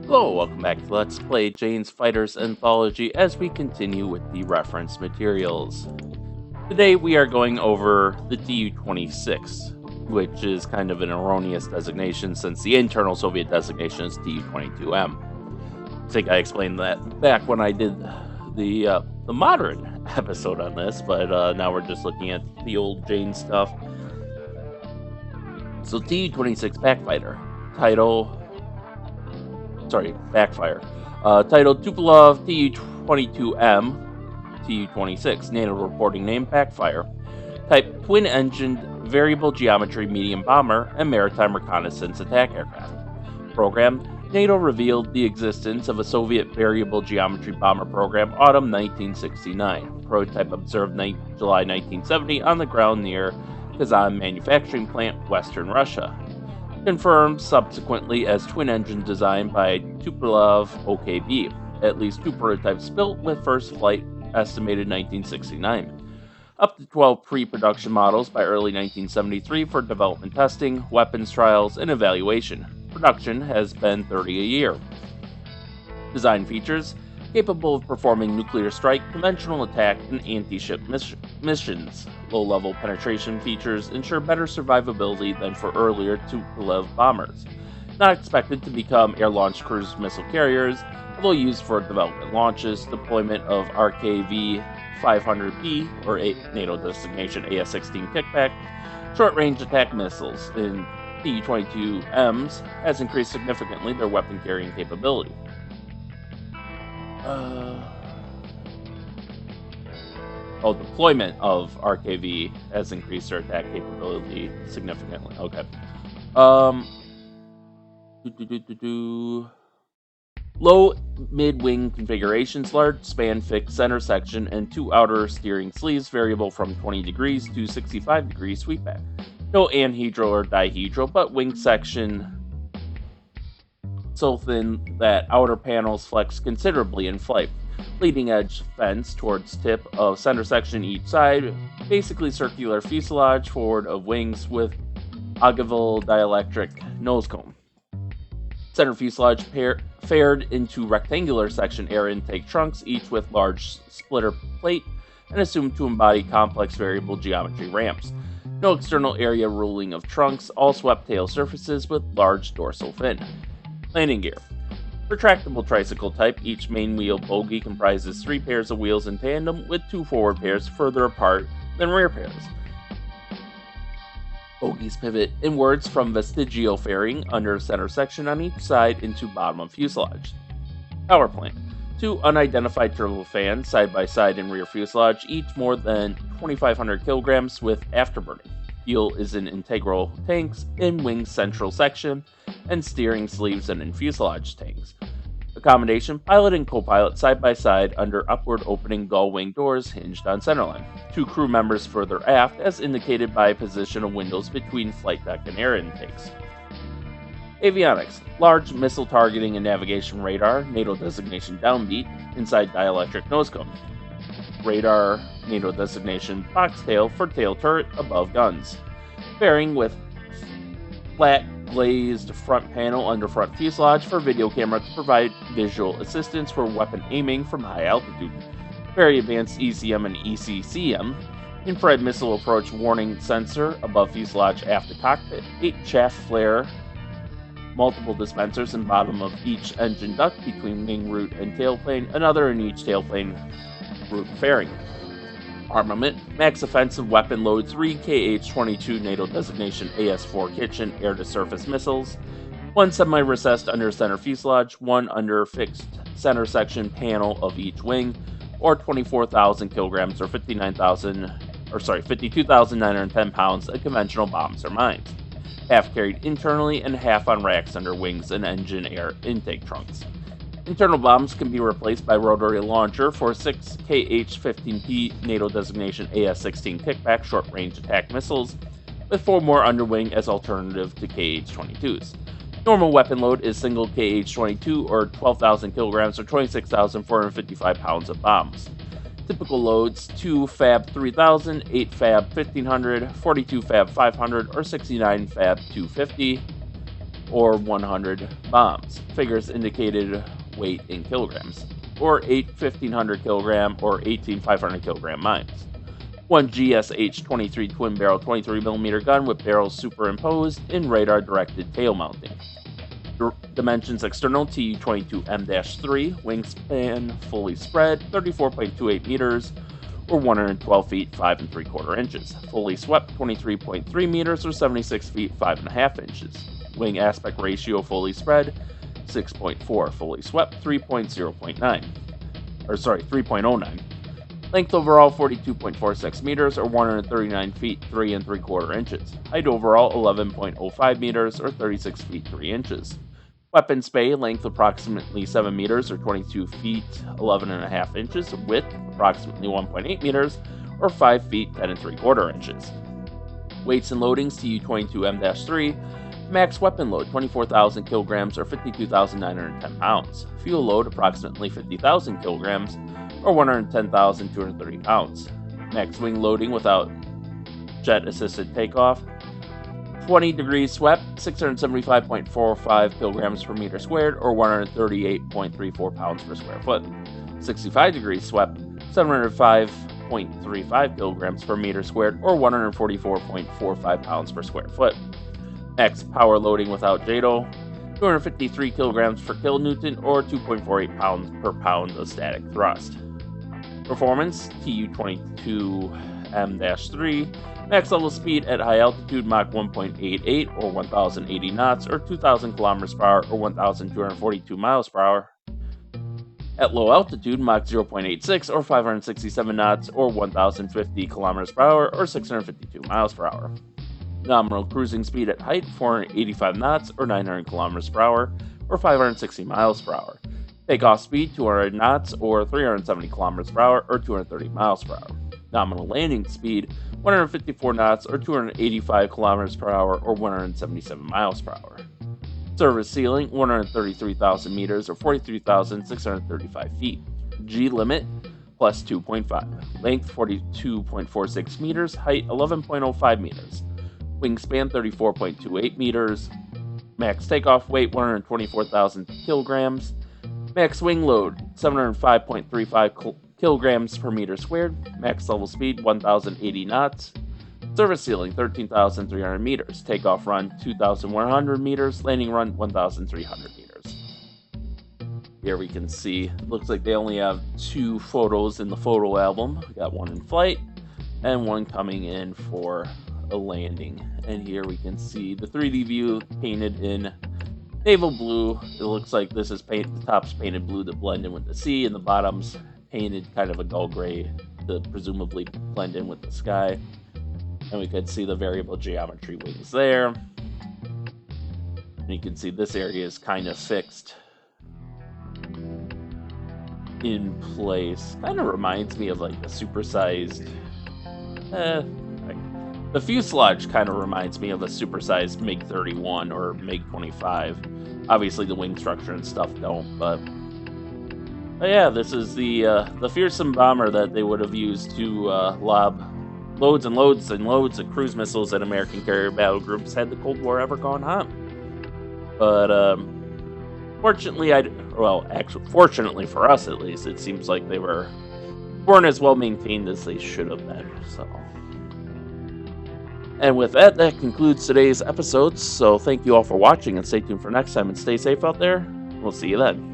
Hello, welcome back to Let's Play Jane's Fighters Anthology as we continue with the reference materials. Today we are going over the Tu-26, which is kind of an erroneous designation since the internal Soviet designation is Tu-22M. I think I explained that back when I did the modern episode on this, but now we're just looking at the old Jane stuff. So Tu-26 Backfire. Title Tupolev Tu-22M Tu-26. NATO reporting name Backfire. Type twin-engined variable geometry medium bomber and maritime reconnaissance attack aircraft. Program NATO revealed the existence of a Soviet variable geometry bomber program autumn 1969. Prototype observed July 1970 on the ground near Kazan manufacturing plant, Western Russia. Confirmed subsequently as twin-engine design by Tupolev OKB. At least 2 prototypes built with first flight estimated 1969. Up to 12 pre-production models by early 1973 for development testing, weapons trials, and evaluation. Production has been 30 a year. Design features: capable of performing nuclear strike, conventional attack, and anti-ship missions. Low-level penetration features ensure better survivability than for earlier Tupolev bombers. Not expected to become air-launched cruise missile carriers, although used for development launches, deployment of RKV-500P, or NATO designation AS-16 kickback, short-range attack missiles in Tu-22Ms has increased significantly their weapon carrying capability. Deployment of RKV has increased their attack capability significantly. Okay. Low mid-wing configurations, large span fixed center section, and 2 outer steering sleeves variable from 20 degrees to 65 degrees sweepback. No anhedral or dihedral, but wing section so thin that outer panels flex considerably in flight. Leading edge fence towards tip of center section each side, basically circular fuselage forward of wings with ogival dielectric nose cone. Center fuselage fared into rectangular section air intake trunks, each with large splitter plate and assumed to embody complex variable geometry ramps. No external area ruling of trunks, all swept tail surfaces with large dorsal fin. Landing gear. Retractable tricycle type, each main wheel bogie comprises 3 pairs of wheels in tandem with 2 forward pairs further apart than rear pairs. Bogies pivot inwards from vestigial fairing under center section on each side into bottom of fuselage. Power plant. 2 unidentified turbofans side by side in rear fuselage, each more than 2,500 kilograms with afterburning. Fuel is in integral tanks in wing central section and steering sleeves and in fuselage tanks. Accommodation: pilot and co-pilot side by side under upward opening gull wing doors hinged on centerline. 2 crew members further aft as indicated by position of windows between flight deck and air intakes. Avionics: large missile targeting and navigation radar, NATO designation downbeat, inside dielectric nose cone. Radar, NATO designation boxtail for tail turret above guns. Fairing with flat glazed front panel under front fuselage for video camera to provide visual assistance for weapon aiming from high altitude. Very advanced ECM and ECCM. Infrared missile approach warning sensor above fuselage aft to cockpit. 8 chaff flare. Multiple dispensers in bottom of each engine duct between wing root and tailplane. Another in each tailplane root fairing. Armament: max offensive weapon load 3 Kh-22 NATO designation AS-4 kitchen air-to-surface missiles, 1 semi-recessed under center fuselage, 1 under fixed center section panel of each wing, or 24,000 kilograms or 52,910 pounds of conventional bombs or mines. Half carried internally and half on racks under wings and engine air intake trunks. Internal bombs can be replaced by rotary launcher for 6 Kh-15P NATO designation AS-16 kickback short-range attack missiles, with 4 more underwing as alternative to Kh-22s. Normal weapon load is single Kh-22 or 12,000 kilograms or 26,455 pounds of bombs. Typical loads: 2 Fab 3000, 8 Fab 1500, 42 Fab 500, or 69 Fab 250. or 100 bombs. Figures indicated weight in kilograms, or 8 1,500 kilogram or 18 500 kilogram mines. One GSH-23 twin-barrel 23mm gun with barrels superimposed in radar-directed tail mounting. Dimensions external Tu-22M-3, wingspan fully spread 34.28 meters or 112 feet 5 3/4 inches. Fully swept 23.3 meters or 76 feet 5 1/2 inches. Wing aspect ratio fully spread 6.4, fully swept 3.09. Length overall 42.46 meters or 139 feet 3 3/4 inches. Height overall 11.05 meters or 36 feet 3 inches. Weapons bay length approximately 7 meters or 22 feet 11 1/2 inches. Width approximately 1.8 meters or 5 feet 10 3/4 inches. Weights and loadings Tu-22M-3. Max weapon load 24,000 kilograms or 52,910 pounds. Fuel load approximately 50,000 kilograms or 110,230 pounds. Max wing loading without jet assisted takeoff 20 degrees swept 675.45 kilograms per meter squared or 138.34 pounds per square foot. 65 degrees swept 705.35 kilograms per meter squared or 144.45 pounds per square foot. Max power loading without JATO 253 kilograms per kilonewton or 2.48 pounds per pound of static thrust. Performance Tu-22M-3. Max level speed at high altitude Mach 1.88 or 1,080 knots or 2,000 kilometers per hour or 1,242 miles per hour. At low altitude Mach 0.86 or 567 knots or 1,050 kilometers per hour or 652 miles per hour. Nominal cruising speed at height 485 knots or 900 kilometers per hour or 560 miles per hour. Takeoff speed 200 knots or 370 kilometers per hour or 230 miles per hour. Nominal landing speed 154 knots or 285 kilometers per hour or 177 miles per hour. Service ceiling 133,000 meters or 43,635 feet. G limit plus 2.5. Length 42.46 meters. Height 11.05 meters. Wingspan 34.28 meters. Max takeoff weight 124,000 kilograms. Max wing load 705.35 kilograms per meter squared. Max level speed 1,080 knots. Service ceiling 13,300 meters. Takeoff run 2,100 meters. Landing run 1,300 meters. Here we can see, looks like they only have 2 photos in the photo album. We got one in flight and one coming in for a landing. And here we can see the 3D view painted in naval blue. It looks like this is the top's painted blue to blend in with the sea, and the bottom's painted kind of a dull gray to presumably blend in with the sky. And we could see the variable geometry wings there. And you can see this area is kind of fixed in place. Kind of reminds me of like the supersized the fuselage kind of reminds me of a supersized MiG-31 or MiG-25. Obviously the wing structure and stuff don't, but yeah, this is the fearsome bomber that they would have used to lob loads and loads and loads of cruise missiles at American carrier battle groups had the Cold War ever gone on. But fortunately fortunately for us at least, it seems like they weren't as well maintained as they should have been. So, and with that concludes today's episode. So thank you all for watching, and stay tuned for next time, and stay safe out there. We'll see you then.